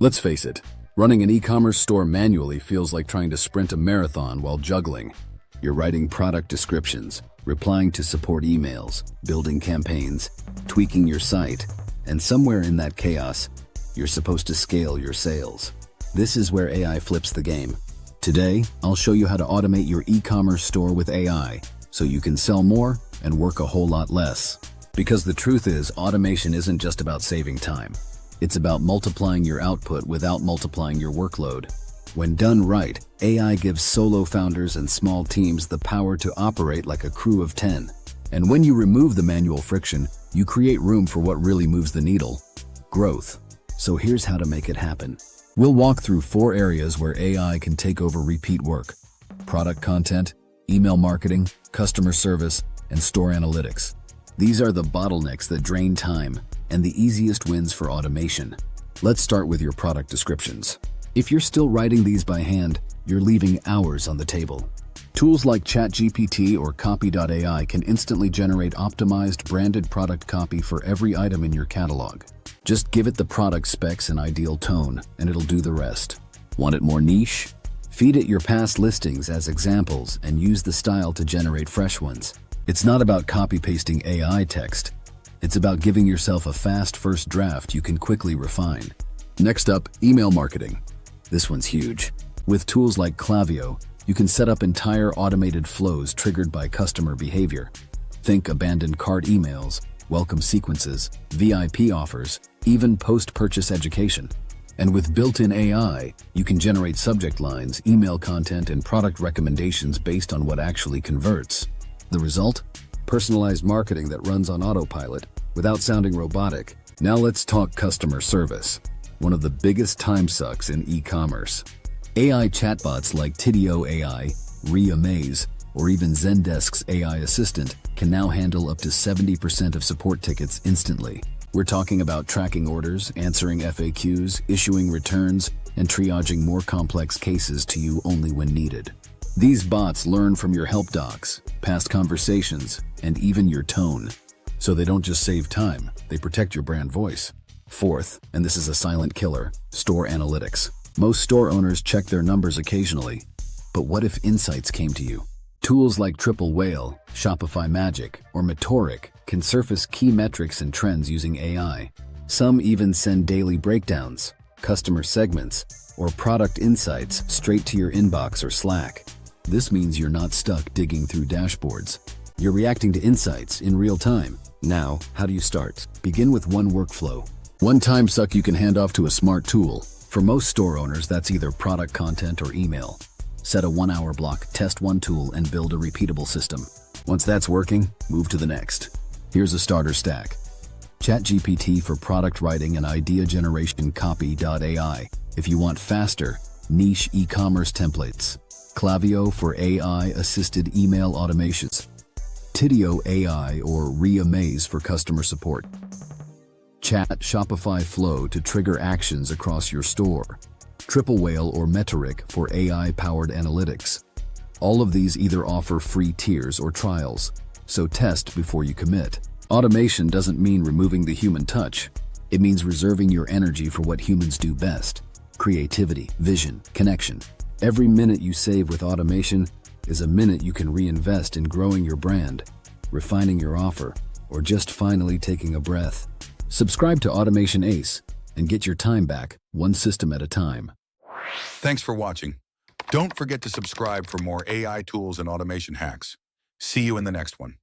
Let's face it, running an e-commerce store manually feels like trying to sprint a marathon while juggling. You're writing product descriptions, replying to support emails, building campaigns, tweaking your site, and somewhere in that chaos, you're supposed to scale your sales. This is where AI flips the game. Today, I'll show you how to automate your e-commerce store with AI so you can sell more and work a whole lot less. Because the truth is, automation isn't just about saving time. It's about multiplying your output without multiplying your workload. When done right, AI gives solo founders and small teams the power to operate like a crew of 10. And when you remove the manual friction, you create room for what really moves the needle: growth. So here's how to make it happen. We'll walk through 4 areas where AI can take over repeat work: product content, email marketing, customer service, and store analytics. These are the bottlenecks that drain time and the easiest wins for automation. Let's start with your product descriptions. If you're still writing these by hand, you're leaving hours on the table. Tools like ChatGPT or Copy.ai can instantly generate optimized branded product copy for every item in your catalog. Just give it the product specs and ideal tone, and it'll do the rest. Want it more niche? Feed it your past listings as examples and use the style to generate fresh ones. It's not about copy-pasting AI text. It's about giving yourself a fast first draft you can quickly refine. Next up, email marketing. This one's huge. With tools like Klaviyo, you can set up entire automated flows triggered by customer behavior. Think abandoned cart emails, welcome sequences, VIP offers, even post-purchase education. And with built-in AI, you can generate subject lines, email content, and product recommendations based on what actually converts. The result? Personalized marketing that runs on autopilot without sounding robotic. Now let's talk customer service, one of the biggest time sucks in e-commerce. AI chatbots like Tidio AI, Rebuy, or even Zendesk's AI assistant can now handle up to 70% of support tickets instantly. We're talking about tracking orders, answering FAQs, issuing returns, and triaging more complex cases to you only when needed. These bots learn from your help docs, past conversations, and even your tone. So they don't just save time, they protect your brand voice. Fourth, and this is a silent killer, store analytics. Most store owners check their numbers occasionally, but what if insights came to you? Tools like Triple Whale, Shopify Magic, or Metoric can surface key metrics and trends using AI. Some even send daily breakdowns, customer segments, or product insights straight to your inbox or Slack. This means you're not stuck digging through dashboards. You're reacting to insights in real time. Now, how do you start? Begin with one workflow. One time suck you can hand off to a smart tool. For most store owners, that's either product content or email. Set a 1-hour block, test one tool, and build a repeatable system. Once that's working, move to the next. Here's a starter stack. ChatGPT for product writing and idea generation. Copy.ai if you want faster, niche e-commerce templates. Klaviyo for AI-assisted email automations. Tidio AI or Rebuy for customer support. Shopify Flow to trigger actions across your store. Triple Whale or Metoric for AI-powered analytics. All of these either offer free tiers or trials, so test before you commit. Automation doesn't mean removing the human touch. It means reserving your energy for what humans do best: creativity, vision, connection. Every minute you save with automation is a minute you can reinvest in growing your brand, refining your offer, or just finally taking a breath. Subscribe to Automation Ace and get your time back, one system at a time. Thanks for watching. Don't forget to subscribe for more AI tools and automation hacks. See you in the next one.